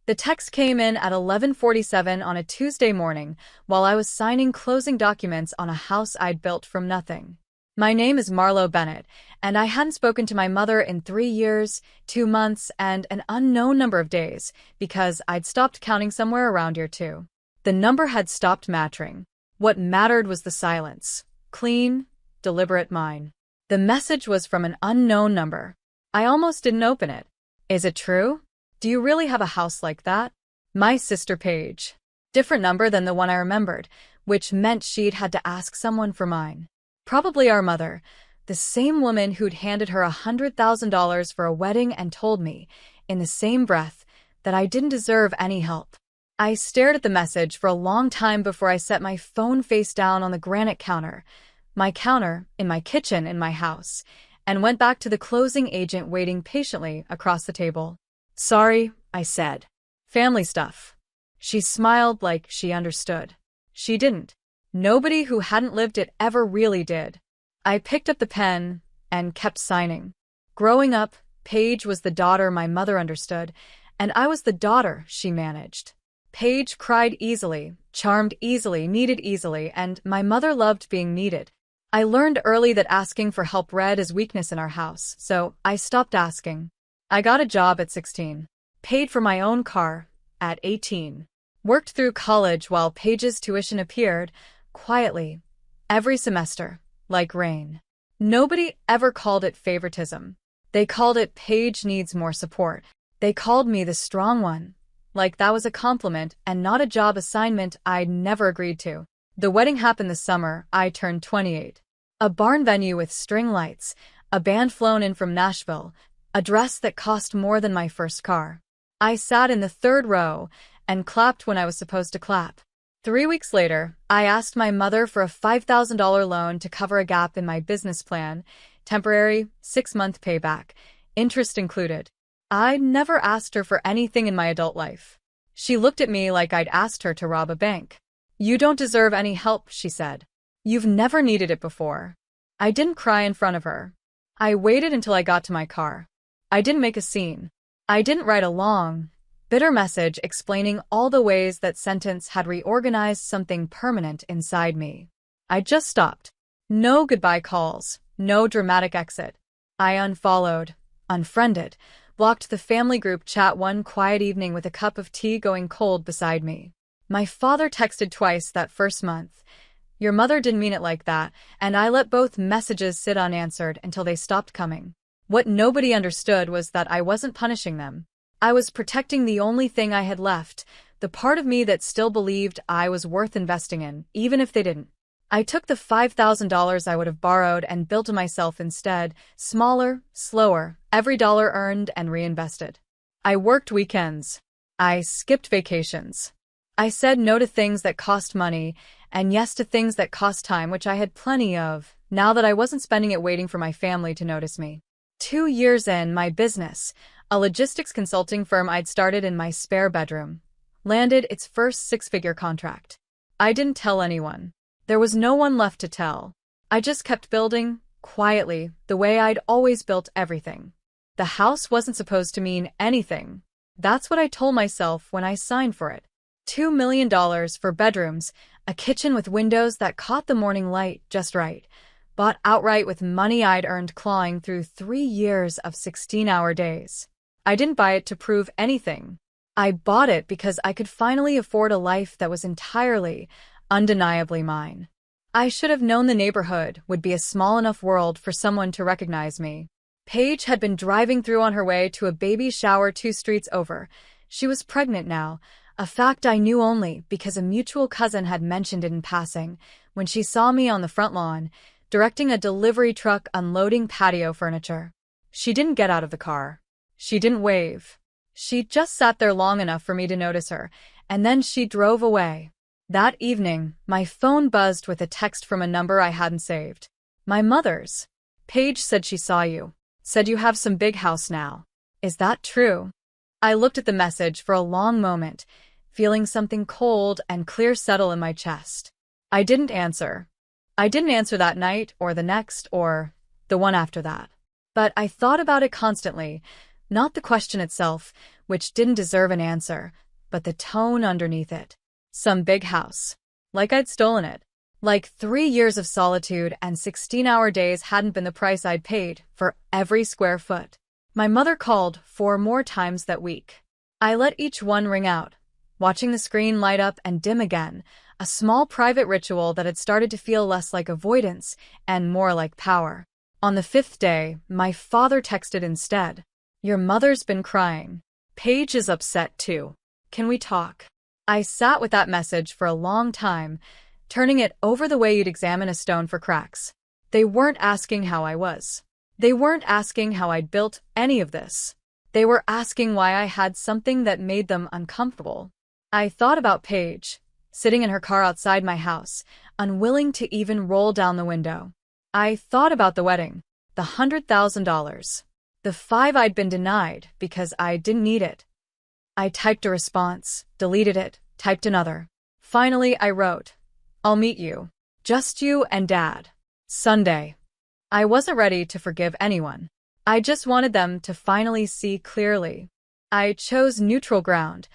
The text came in at 11:47 on a Tuesday morning while I was signing closing documents on a house I'd built from nothing. My name is Marlo Bennett, and I hadn't spoken to my mother in 3 years, 2 months, and an unknown number of days because I'd stopped counting somewhere around year two. The number had stopped mattering. What mattered was the silence. Clean, deliberate mine. The message was from an unknown number. I almost didn't open it. Is it true? Do you really have a house like that? My sister Paige. Different number than the one I remembered, which meant she'd had to ask someone for mine. Probably our mother, the same woman who'd handed her $100,000 for a wedding and told me, in the same breath, that I didn't deserve any help. I stared at the message for a long time before I set my phone face down on the granite counter, my counter in my kitchen in my house, and went back to the closing agent waiting patiently across the table. Sorry, I said. Family stuff. She smiled like she understood. She didn't. Nobody who hadn't lived it ever really did. I picked up the pen and kept signing. Growing up, Paige was the daughter my mother understood, and I was the daughter she managed. Paige cried easily, charmed easily, needed easily, and my mother loved being needed. I learned early that asking for help read as weakness in our house, so I stopped asking. I got a job at 16. Paid for my own car at 18. Worked through college while Paige's tuition appeared, quietly, every semester, like rain. Nobody ever called it favoritism. They called it Paige needs more support. They called me the strong one, like that was a compliment and not a job assignment I'd never agreed to. The wedding happened this summer. I turned 28. A barn venue with string lights, a band flown in from Nashville, a dress that cost more than my first car. I sat in the third row and clapped when I was supposed to clap. 3 weeks later, I asked my mother for a $5,000 loan to cover a gap in my business plan, temporary, 6-month payback, interest included. I'd never asked her for anything in my adult life. She looked at me like I'd asked her to rob a bank. You don't deserve any help, she said. You've never needed it before. I didn't cry in front of her. I waited until I got to my car. I didn't make a scene. I didn't write a long, bitter message explaining all the ways that sentence had reorganized something permanent inside me. I just stopped. No goodbye calls, no dramatic exit. I unfollowed, unfriended, blocked the family group chat one quiet evening with a cup of tea going cold beside me. My father texted twice that first month. Your mother didn't mean it like that, and I let both messages sit unanswered until they stopped coming. What nobody understood was that I wasn't punishing them. I was protecting the only thing I had left, the part of me that still believed I was worth investing in, even if they didn't. I took the $5,000 I would have borrowed and built to myself instead, smaller, slower, every dollar earned and reinvested. I worked weekends. I skipped vacations. I said no to things that cost money and yes to things that cost time, which I had plenty of, now that I wasn't spending it waiting for my family to notice me. 2 years in, my business, a logistics consulting firm I'd started in my spare bedroom, landed its first 6-figure contract. I didn't tell anyone. There was no one left to tell. I just kept building, quietly, the way I'd always built everything. The house wasn't supposed to mean anything. That's what I told myself when I signed for it. $2 million for bedrooms, a kitchen with windows that caught the morning light just right. Bought outright with money I'd earned clawing through 3 years of 16-hour days. I didn't buy it to prove anything. I bought it because I could finally afford a life that was entirely, undeniably mine. I should have known the neighborhood would be a small enough world for someone to recognize me. Paige had been driving through on her way to a baby shower 2 streets over. She was pregnant now, a fact I knew only because a mutual cousin had mentioned it in passing when she saw me on the front lawn, directing a delivery truck unloading patio furniture. She didn't get out of the car. She didn't wave. She just sat there long enough for me to notice her, and then she drove away. That evening, my phone buzzed with a text from a number I hadn't saved. My mother's. Paige said she saw you. Said you have some big house now. Is that true? I looked at the message for a long moment, feeling something cold and clear settle in my chest. I didn't answer. I didn't answer that night, or the next, or the one after that. But I thought about it constantly, not the question itself, which didn't deserve an answer, but the tone underneath it. Some big house. Like I'd stolen it. Like 3 years of solitude and 16-hour days hadn't been the price I'd paid for every square foot. My mother called 4 more times that week. I let each one ring out, watching the screen light up and dim again, a small private ritual that had started to feel less like avoidance and more like power. On the 5th day, my father texted instead. "Your mother's been crying. Paige is upset too. Can we talk?" I sat with that message for a long time, turning it over the way you'd examine a stone for cracks. They weren't asking how I was. They weren't asking how I'd built any of this. They were asking why I had something that made them uncomfortable. I thought about Paige, sitting in her car outside my house, unwilling to even roll down the window. I thought about the wedding, the $100,000, the 5 I'd been denied because I didn't need it. I typed a response, deleted it, typed another. Finally, I wrote, "I'll meet you. Just you and Dad. Sunday." I wasn't ready to forgive anyone. I just wanted them to finally see clearly. I chose neutral ground,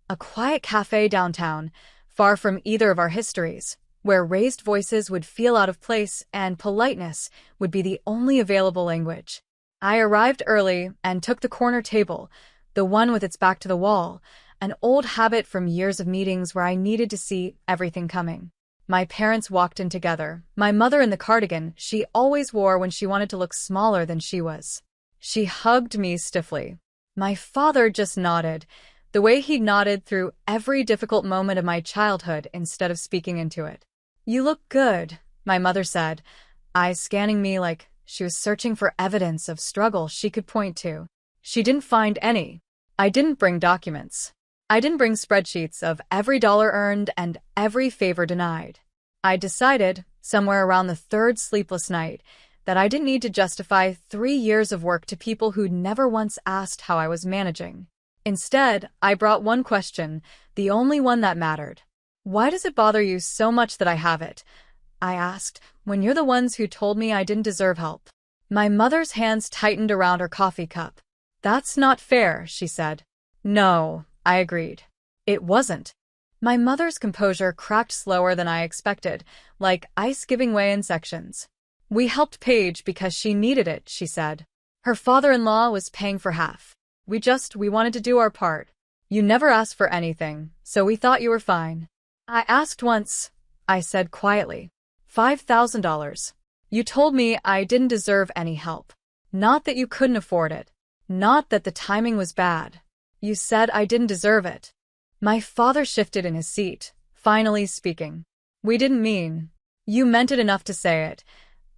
a quiet cafe downtown, far from either of our histories, where raised voices would feel out of place and politeness would be the only available language. I arrived early and took the corner table, the one with its back to the wall, an old habit from years of meetings where I needed to see everything coming. My parents walked in together, my mother in the cardigan she always wore when she wanted to look smaller than she was. She hugged me stiffly. My father just nodded, the way he nodded through every difficult moment of my childhood instead of speaking into it. "You look good," my mother said, eyes scanning me like she was searching for evidence of struggle she could point to. She didn't find any. I didn't bring documents. I didn't bring spreadsheets of every dollar earned and every favor denied. I decided, somewhere around the 3rd sleepless night, that I didn't need to justify 3 years of work to people who'd never once asked how I was managing. Instead, I brought one question, the only one that mattered. "Why does it bother you so much that I have it?" I asked, "when you're the ones who told me I didn't deserve help." My mother's hands tightened around her coffee cup. "That's not fair," she said. "No," I agreed. It wasn't. My mother's composure cracked slower than I expected, like ice giving way in sections. "We helped Paige because she needed it," she said. "Her father-in-law was paying for half. We wanted to do our part. You never asked for anything, so we thought you were fine." "I asked once," I said quietly. $5,000. You told me I didn't deserve any help. Not that you couldn't afford it. Not that the timing was bad. You said I didn't deserve it." My father shifted in his seat, finally speaking. "We didn't mean. You meant it enough to say it."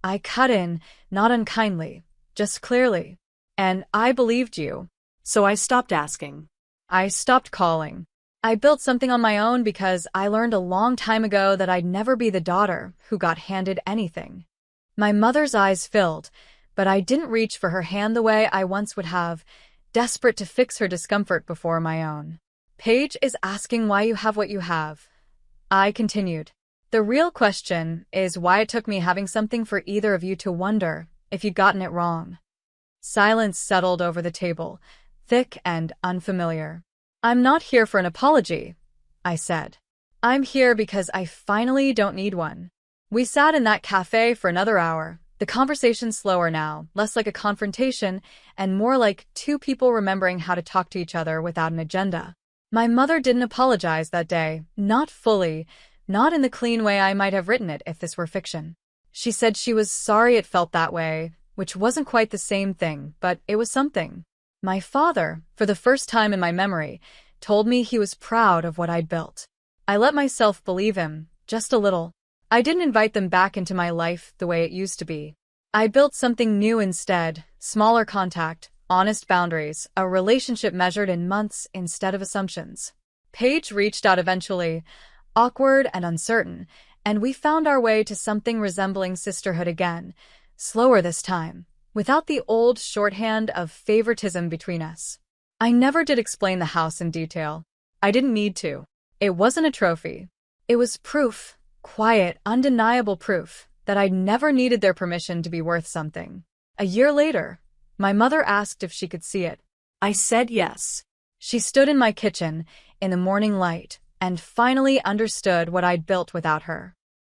I cut in, not unkindly, just clearly. "And I believed you. So I stopped asking. I stopped calling. I built something on my own because I learned a long time ago that I'd never be the daughter who got handed anything." My mother's eyes filled, but I didn't reach for her hand the way I once would have, desperate to fix her discomfort before my own. "Paige is asking why you have what you have," I continued. "The real question is why it took me having something for either of you to wonder if you'd gotten it wrong." Silence settled over the table, thick and unfamiliar. "I'm not here for an apology," I said. "I'm here because I finally don't need one." We sat in that cafe for another hour, the conversation slower now, less like a confrontation and more like two people remembering how to talk to each other without an agenda. My mother didn't apologize that day, not fully, not in the clean way I might have written it if this were fiction. She said she was sorry it felt that way, which wasn't quite the same thing, but it was something. My father, for the first time in my memory, told me he was proud of what I'd built. I let myself believe him, just a little. I didn't invite them back into my life the way it used to be. I built something new instead, smaller contact, honest boundaries, a relationship measured in months instead of assumptions. Paige reached out eventually, awkward and uncertain, and we found our way to something resembling sisterhood again, slower this time, without the old shorthand of favoritism between us. I never did explain the house in detail. I didn't need to. It wasn't a trophy. It was proof, quiet, undeniable proof, that I'd never needed their permission to be worth something. A year later, my mother asked if she could see it. I said yes. She stood in my kitchen, in the morning light, and finally understood what I'd built without her.